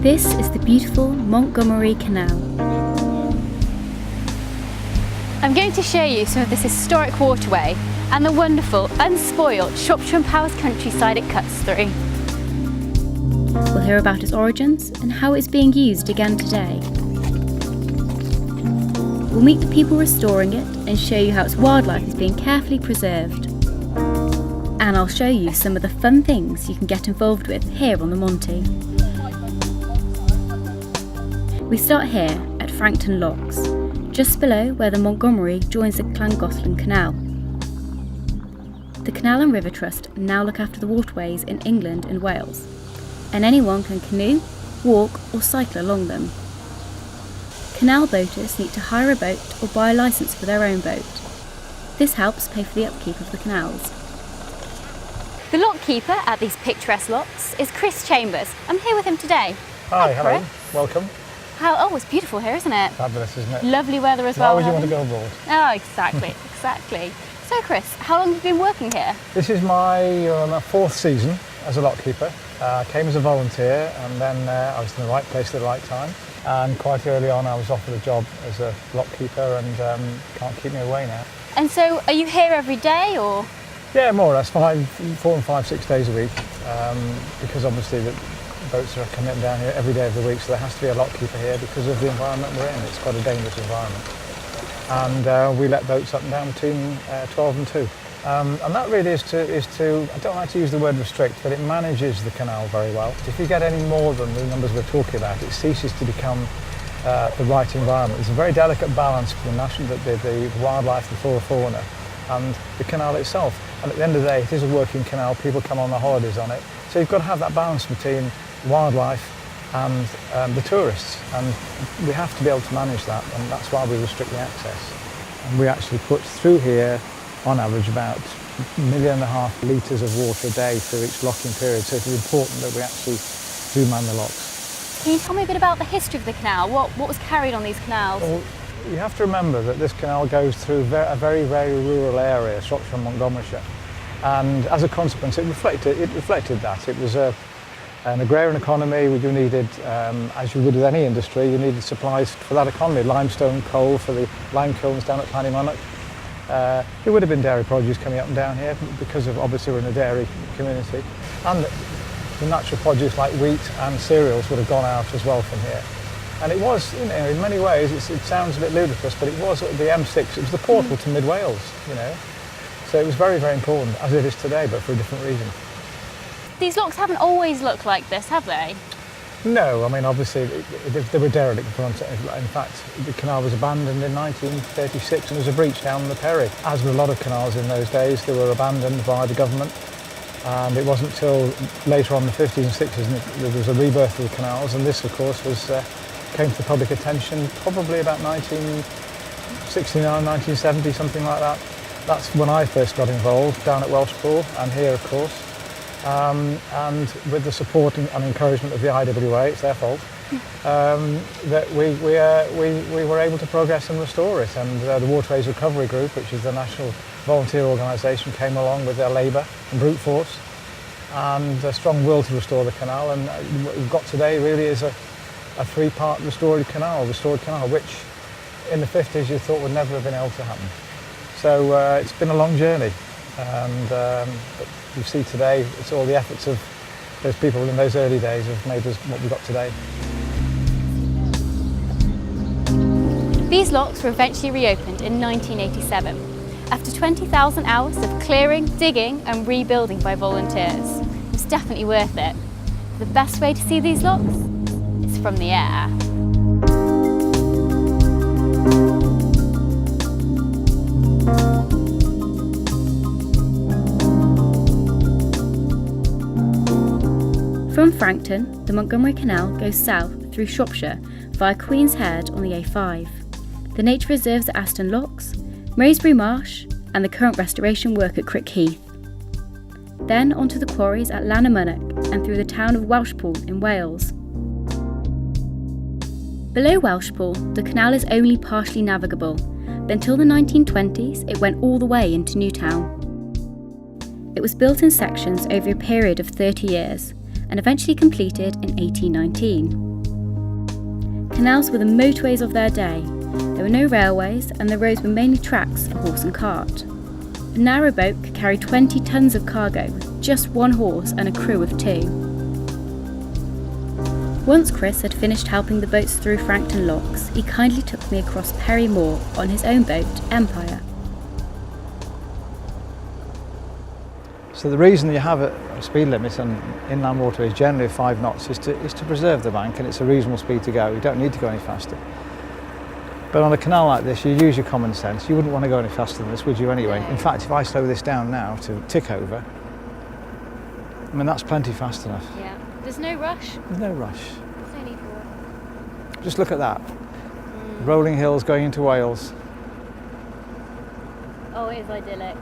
This is the beautiful Montgomery Canal. I'm going to show you some of this historic waterway and the wonderful, unspoilt Shropshire and Powys countryside it cuts through. We'll hear about its origins and how it's being used again today. We'll meet the people restoring it and show you how its wildlife is being carefully preserved. And I'll show you some of the fun things you can get involved with here on the Monty. We start here at Frankton Locks, just below where the Montgomery joins the Llangollen Canal. The Canal and River Trust now look after the waterways in England and Wales, and anyone can canoe, walk or cycle along them. Canal boaters need to hire a boat or buy a licence for their own boat. This helps pay for the upkeep of the canals. The lock keeper at these picturesque locks is Chris Chambers. I'm here with him today. Hi, hello, welcome. Oh, it's beautiful here, isn't it? Fabulous, isn't it? Lovely weather as well. Why would you want to go abroad? Oh, exactly, exactly. So Chris, how long have you been working here? This is my fourth season as a lock keeper. I came as a volunteer and then I was in the right place at the right time. And quite early on I was offered a job as a lock keeper and can't keep me away now. And so are you here every day or? Yeah, more or less, 4 and 5, 6 days a week. Because obviously the boats are coming down here every day of the week, so there has to be a lock keeper here because of the environment we're in. It's quite a dangerous environment. And we let boats up and down between 12 and 2. And that really is to, I don't like to use the word restrict, but it manages the canal very well. If you get any more than the numbers we're talking about, it ceases to become the right environment. There's a very delicate balance between the wildlife, the flora, fauna, and the canal itself. And at the end of the day, it is a working canal, people come on their holidays on it. So you've got to have that balance between wildlife and the tourists. And we have to be able to manage that, and that's why we restrict the access. And we actually put through here, on average, about 1.5 million litres of water a day through each locking period. So it's important that we actually do man the locks. Can you tell me a bit about the history of the canal? What was carried on these canals? Well, you have to remember that this canal goes through a very, very rural area, Shropshire and Montgomeryshire. And as a consequence, it reflected that. It was an agrarian economy. You needed, as you would with any industry, you needed supplies for that economy. Limestone, coal for the lime kilns down at Plannymonnock. There would have been dairy produce coming up and down here because of, obviously we're in a dairy community. And the natural produce like wheat and cereals would have gone out as well from here. And it was, you know, in many ways, it sounds a bit ludicrous, but it was the M6, it was the portal to mid-Wales, you know. So it was very, very important, as it is today, but for a different reason. These locks haven't always looked like this, have they? No, I mean, obviously, they were derelict. In fact, the canal was abandoned in 1936 and there was a breach down the Berriew. As with a lot of canals in those days, they were abandoned by the government. And it wasn't until later on in the 50s and 60s there was a rebirth of the canals, and this, of course, came to the public attention probably about 1969, 1970, something like that. That's when I first got involved, down at Welshpool and here, of course. And with the support and encouragement of the IWA, it's their fault, that we were able to progress and restore it. And the Waterways Recovery Group, which is the national volunteer organisation, came along with their labour and brute force and a strong will to restore the canal. And what we've got today really is a three-part restored canal, which in the 50s you thought would never have been able to happen. So it's been a long journey, and but you see today it's all the efforts of those people in those early days have made us what we've got today. These locks were eventually reopened in 1987 after 20,000 hours of clearing, digging and rebuilding by volunteers. It was definitely worth it. The best way to see these locks is from the air. From Frankton, the Montgomery Canal goes south through Shropshire via Queen's Head on the A5, the nature reserves at Astins Locks, Mraesbury Marsh and the current restoration work at Crick Heath. Then onto the quarries at Llangollen and through the town of Welshpool in Wales. Below Welshpool, the canal is only partially navigable, but until the 1920s it went all the way into Newtown. It was built in sections over a period of 30 years and eventually completed in 1819. Canals were the motorways of their day. There were no railways and the roads were mainly tracks for horse and cart. A narrow boat could carry 20 tonnes of cargo with just one horse and a crew of 2. Once Chris had finished helping the boats through Frankton Locks, he kindly took me across Perry Moor on his own boat, Empire. So the reason you have a speed limit on inland waterways generally of 5 knots is to preserve the bank, and it's a reasonable speed to go. You don't need to go any faster. But on a canal like this, you use your common sense. You wouldn't want to go any faster than this, would you anyway? In fact, if I slow this down now to tick over, I mean, that's plenty fast enough. Yeah. There's no rush. There's no rush. There's no need for it. Just look at that. Rolling hills going into Wales. Oh, it is idyllic.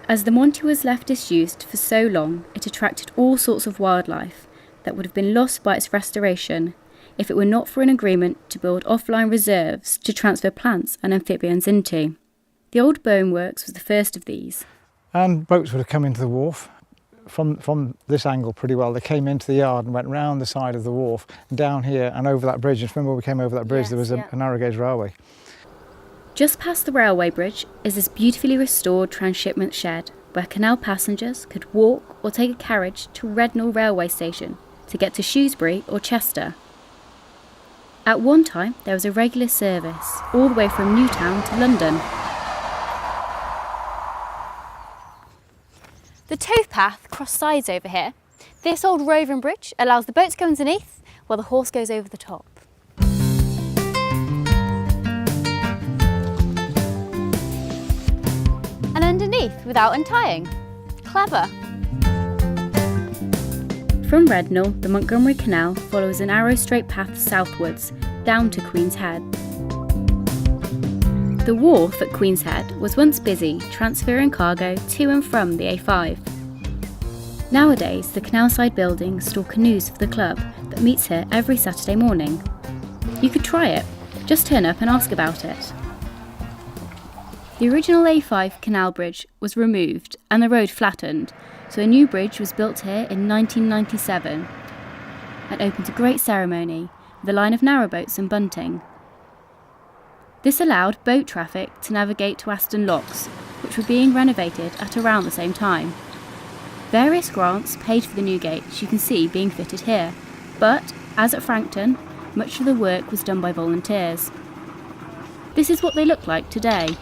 As the Monty was left disused for so long, it attracted all sorts of wildlife that would have been lost by its restoration if it were not for an agreement to build offline reserves to transfer plants and amphibians into. The old bone works was the first of these. And boats would have come into the wharf from this angle pretty well. They came into the yard and went round the side of the wharf and down here and over that bridge. And remember when we came over that bridge, there was a narrow gauge railway. Just past the railway bridge is this beautifully restored transshipment shed where canal passengers could walk or take a carriage to Rednall railway station to get to Shrewsbury or Chester. At one time there was a regular service all the way from Newtown to London. The towpath cross sides over here. This old roving bridge allows the boat to go underneath while the horse goes over the top. And underneath without untying. Clever. From Rednall, the Montgomery Canal follows an arrow straight path southwards down to Queen's Head. The wharf at Queen's Head was once busy transferring cargo to and from the A5. Nowadays, the canalside buildings store canoes for the club that meets here every Saturday morning. You could try it, just turn up and ask about it. The original A5 canal bridge was removed and the road flattened, so a new bridge was built here in 1997 and opened to great ceremony with a line of narrowboats and bunting. This allowed boat traffic to navigate to Astins Locks, which were being renovated at around the same time. Various grants paid for the new gates you can see being fitted here, but, as at Frankton, much of the work was done by volunteers. This is what they look like today.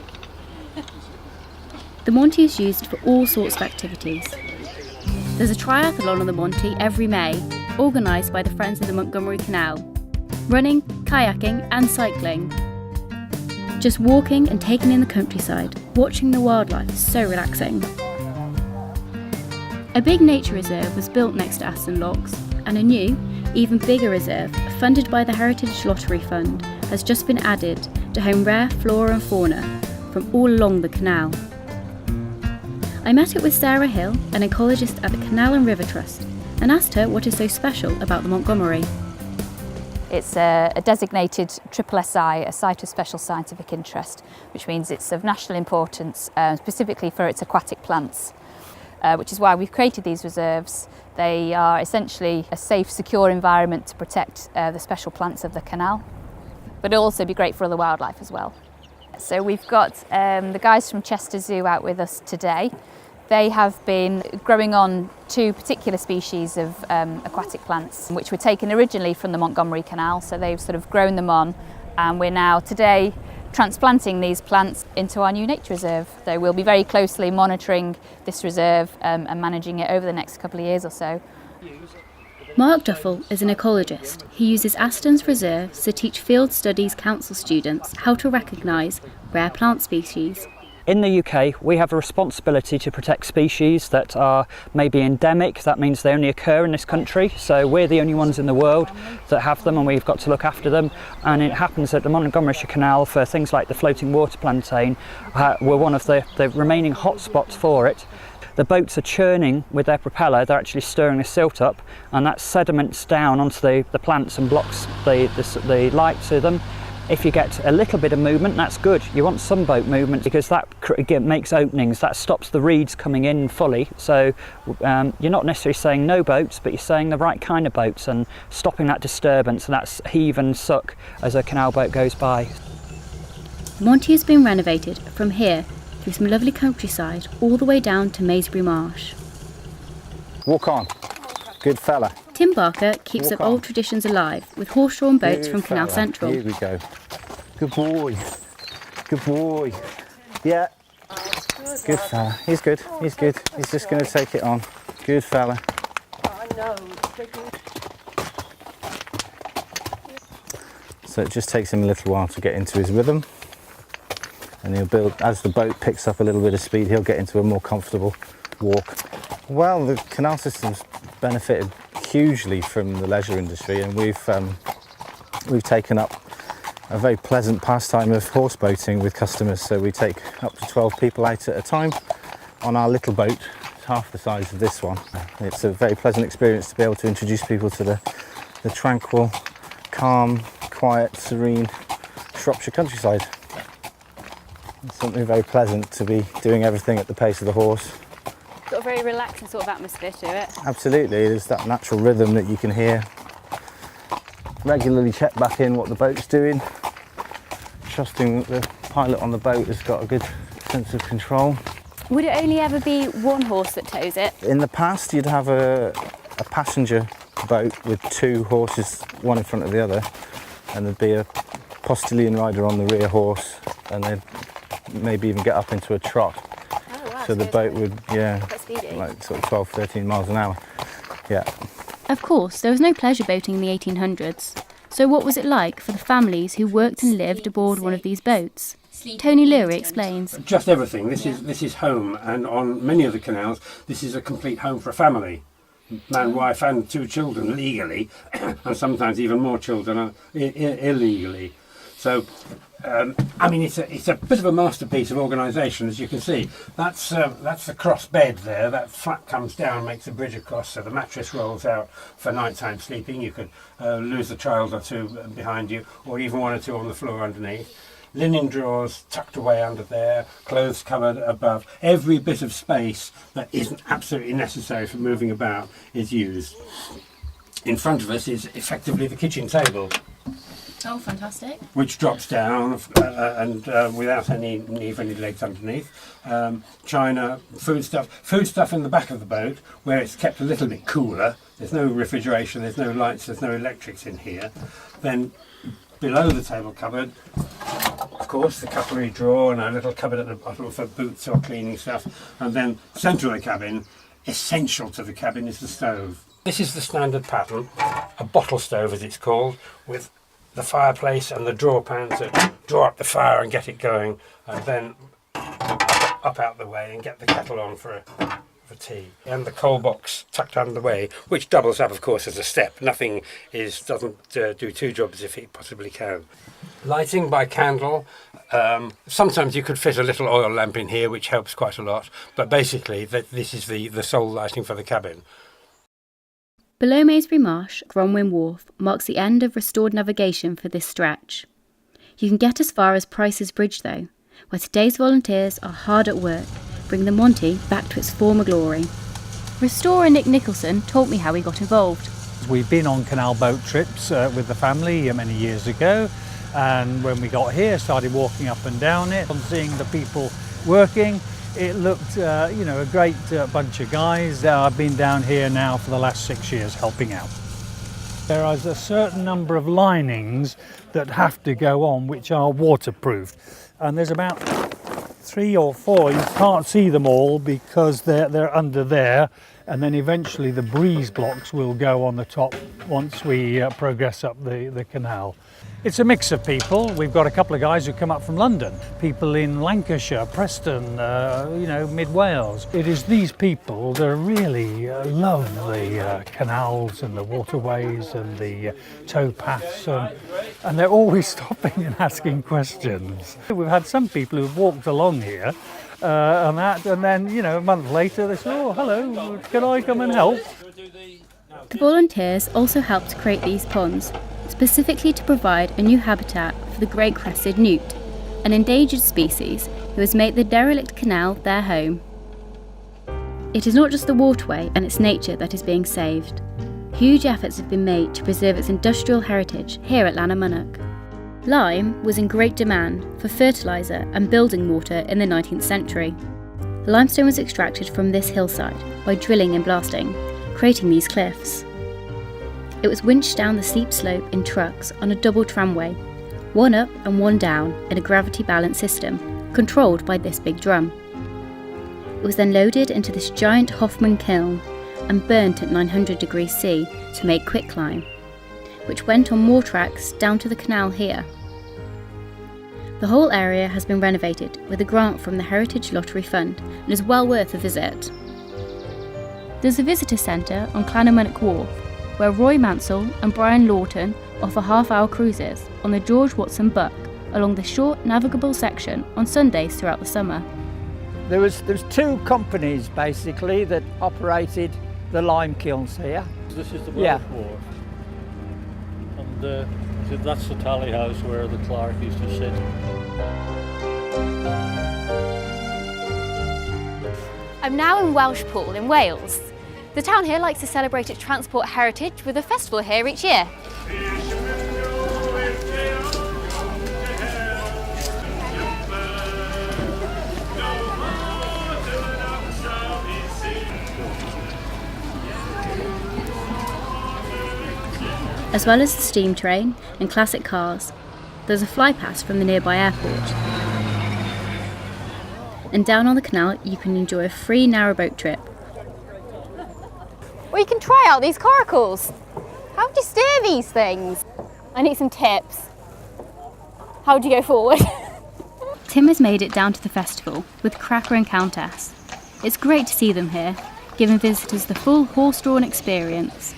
The Monty is used for all sorts of activities. There's a triathlon on the Monty every May, organised by the Friends of the Montgomery Canal. Running, kayaking and cycling. Just walking and taking in the countryside, watching the wildlife is so relaxing. A big nature reserve was built next to Astins Locks, and a new, even bigger reserve, funded by the Heritage Lottery Fund, has just been added to home rare flora and fauna from all along the canal. I met up with Sara Hill, an ecologist at the Canal and River Trust, and asked her what is so special about the Montgomery. It's a designated SSSI, a Site of Special Scientific Interest, which means it's of national importance, specifically for its aquatic plants, which is why we've created these reserves. They are essentially a safe, secure environment to protect the special plants of the canal, but it'll also be great for other wildlife as well. So we've got the guys from Chester Zoo out with us today. They have been growing on 2 particular species of aquatic plants, which were taken originally from the Montgomery Canal, so they've sort of grown them on, and we're now today transplanting these plants into our new nature reserve. So we'll be very closely monitoring this reserve and managing it over the next couple of years or so. Mark Duffel is an ecologist. He uses Astins reserves to teach Field Studies Council students how to recognise rare plant species. In the UK, we have a responsibility to protect species that are maybe endemic. That means they only occur in this country. So we're the only ones in the world that have them, and we've got to look after them. And it happens that the Montgomery Canal, for things like the floating water plantain, we're one of the remaining hotspots for it. The boats are churning with their propeller. They're actually stirring the silt up, and that sediments down onto the plants and blocks the light to them. If you get a little bit of movement, that's good. You want some boat movement because that makes openings, that stops the reeds coming in fully. So you're not necessarily saying no boats, but you're saying the right kind of boats and stopping that disturbance, and that's heave and suck as a canal boat goes by. Monty has been renovated from here through some lovely countryside all the way down to Maysbury Marsh. Walk on. Good fella. Tim Barker keeps up old traditions alive with horse-drawn boats from Canal Central. Here we go. Good boy. Good boy. Yeah. Good fella. He's good. He's good. He's just going to take it on. Good fella. So it just takes him a little while to get into his rhythm. And he'll build, as the boat picks up a little bit of speed, he'll get into a more comfortable walk. Well, the canal system's benefited hugely from the leisure industry, and we've taken up a very pleasant pastime of horse boating with customers. So we take up to 12 people out at a time on our little boat, half the size of this one. It's a very pleasant experience to be able to introduce people to the tranquil, calm, quiet, serene Shropshire countryside. It's something very pleasant to be doing everything at the pace of the horse. Got a very relaxing sort of atmosphere to it. Absolutely, there's that natural rhythm that you can hear. Regularly check back in what the boat's doing, trusting that the pilot on the boat has got a good sense of control. Would it only ever be one horse that tows it? In the past, you'd have a passenger boat with two horses, one in front of the other, and there'd be a postilion rider on the rear horse, and they'd maybe even get up into a trot. So the boat would, like sort of 12, 13 miles an hour. Yeah. Of course, there was no pleasure boating in the 1800s. So what was it like for the families who worked and lived aboard one of these boats? Tony Leary explains. Just everything. This is home, and on many of the canals, this is a complete home for a family. Man, wife and 2 children legally, and sometimes even more children illegally. So, I mean, it's a bit of a masterpiece of organisation, as you can see. That's the cross bed there. That flap comes down, makes a bridge across, so the mattress rolls out for nighttime sleeping. You could lose a child or 2 behind you, or even 1 or 2 on the floor underneath. Linen drawers tucked away under there, clothes covered above. Every bit of space that isn't absolutely necessary for moving about is used. In front of us is effectively the kitchen table. Oh, fantastic. Which drops down and without any need for any legs underneath. China, foodstuff in the back of the boat where it's kept a little bit cooler. There's no refrigeration, there's no lights, there's no electrics in here. Then below the table cupboard, of course, the cutlery drawer and a little cupboard at the bottom for boots or cleaning stuff. And then centre of the cabin, essential to the cabin, is the stove. This is the standard pattern, a bottle stove as it's called, with the fireplace and the draw pan to draw up the fire and get it going, and then up out the way and get the kettle on for tea. And the coal box tucked under the way, which doubles up, of course, as a step. Nothing doesn't do 2 jobs if it possibly can. Lighting by candle. Sometimes you could fit a little oil lamp in here, which helps quite a lot. But basically, this is the sole lighting for the cabin. Below Maysbury Marsh, Gronwyn Wharf marks the end of restored navigation for this stretch. You can get as far as Price's Bridge though, where today's volunteers are hard at work, bringing the Monty back to its former glory. Restorer Nick Nicholson told me how he got involved. We've been on canal boat trips with the family many years ago, and when we got here started walking up and down it and seeing the people working. It looked, a great bunch of guys. I've been down here now for the last 6 years helping out. There is a certain number of linings that have to go on which are waterproofed, and there's about 3 or 4. You can't see them all because they're under there, and then eventually the breeze blocks will go on the top once we progress up the canal. It's a mix of people. We've got a couple of guys who come up from London, people in Lancashire, Preston, mid Wales. It is these people that really love the canals and the waterways and the towpaths, and they're always stopping and asking questions. We've had some people who've walked along here and then a month later they say, "Oh, hello, can I come and help?" The volunteers also helped create these ponds, specifically to provide a new habitat for the great crested newt, an endangered species who has made the derelict canal their home. It is not just the waterway and its nature that is being saved. Huge efforts have been made to preserve its industrial heritage here at Llangollen. Lime was in great demand for fertiliser and building water in the 19th century. The limestone was extracted from this hillside by drilling and blasting, creating these cliffs. It was winched down the steep slope in trucks on a double tramway, one up and one down in a gravity balance system controlled by this big drum. It was then loaded into this giant Hoffman kiln and burnt at 900 degrees C to make quicklime, which went on more tracks down to the canal here. The whole area has been renovated with a grant from the Heritage Lottery Fund and is well worth a visit. There's a visitor centre on Llangollen Wharf where Roy Mansell and Brian Lawton offer half-hour cruises on the George Watson Buck along the short navigable section on Sundays throughout the summer. There's two companies basically that operated the lime kilns here. This is the Welsh Wharf, and that's the tally house where the clerk used to sit. I'm now in Welshpool in Wales. The town here likes to celebrate its transport heritage with a festival here each year. As well as the steam train and classic cars, there's a flypass from the nearby airport. And down on the canal you can enjoy a free narrowboat trip. Or you can try out these coracles. How do you steer these things? I need some tips. How do you go forward? Tim has made it down to the festival with Cracker and Countess. It's great to see them here, giving visitors the full horse-drawn experience.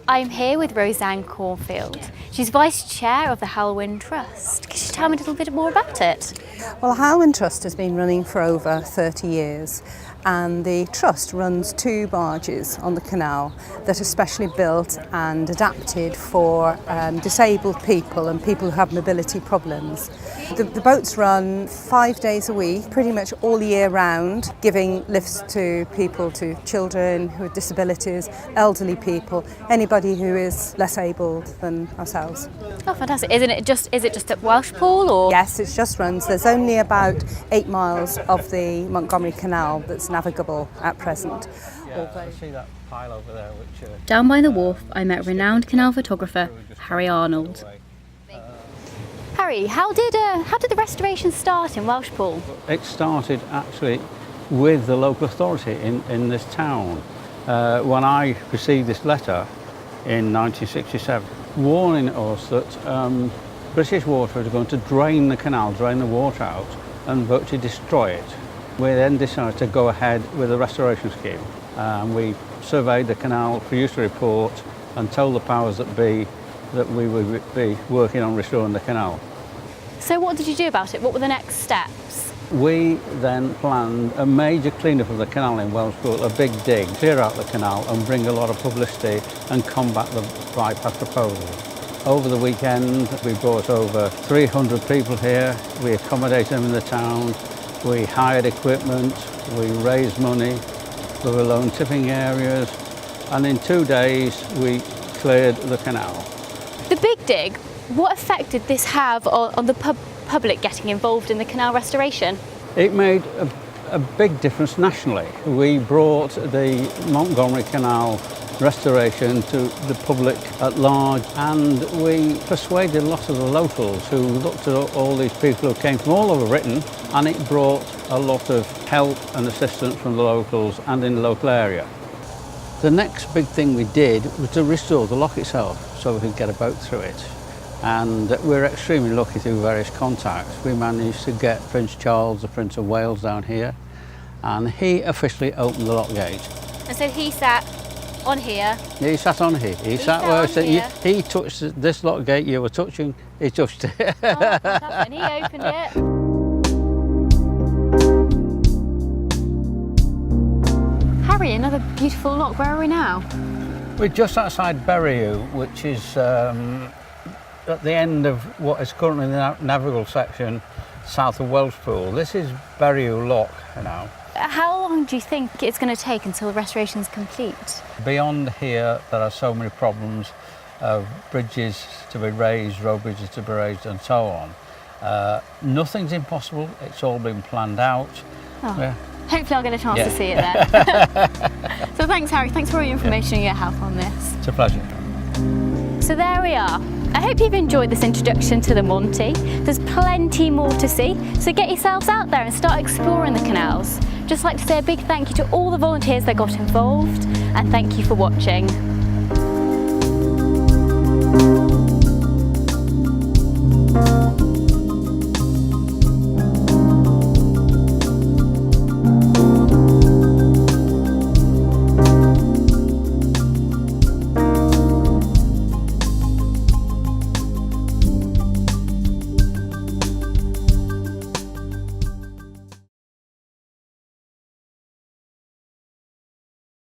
I'm here with Roseanne Cornfield. She's Vice Chair of the Llangollen Trust. Could you tell me a little bit more about it? Well, Llangollen Trust has been running for over 30 years, and the Trust runs two barges on the canal that are specially built and adapted for disabled people and people who have mobility problems. The boats run 5 days a week, pretty much all year round, giving lifts to people, to children who have disabilities, elderly people, anybody who is less able than ourselves. Oh, fantastic. Is it just at Welshpool or? Yes, it just runs. There's only about 8 miles of the Montgomery Canal that's navigable at present. I see that pile over there. Down by the wharf, I met renowned canal photographer Harry Arnold. Harry, how did the restoration start in Welshpool? It started actually with the local authority in this town. When I received this letter in 1967, warning us that British Water was going to drain the canal, drain the water out and virtually destroy it. We then decided to go ahead with a restoration scheme. We surveyed the canal, produced a report and told the powers that be that we would be working on restoring the canal. So what did you do about it? What were the next steps? We then planned a major clean-up of the canal in Welshpool, a big dig, clear out the canal and bring a lot of publicity and combat the bypass proposal. Over the weekend we brought over 300 people here, we accommodated them in the town, we hired equipment, we raised money, we were loan tipping areas, and in 2 days we cleared the canal. The Big Dig, what effect did this have on the public getting involved in the canal restoration? It made a big difference nationally. We brought the Montgomery Canal restoration to the public at large, and we persuaded a lot of the locals who looked at all these people who came from all over Britain, and it brought a lot of help and assistance from the locals and in the local area. The next big thing we did was to restore the lock itself so we could get a boat through it. And we're extremely lucky through various contacts. We managed to get Prince Charles, the Prince of Wales, down here, and he officially opened the lock gate. And so he sat on here? He sat on here. He sat where he touched this lock gate you were touching, he touched it. Oh, fantastic. And he opened it. Harry, another beautiful lock. Where are we now? We're just outside Berriew, which is at the end of what is currently the navigable section south of Welshpool. This is Berriew Lock now. How long do you think it's going to take until the restoration is complete? Beyond here, there are so many problems of bridges to be raised, road bridges to be raised, and so on. Nothing's impossible. It's all been planned out. Oh. Yeah. Hopefully I'll get a chance to see it then. So thanks, Harry. Thanks for all your information and your help on this. It's a pleasure. So there we are. I hope you've enjoyed this introduction to the Monty. There's plenty more to see, so get yourselves out there and start exploring the canals. Just like to say a big thank you to all the volunteers that got involved, and thank you for watching.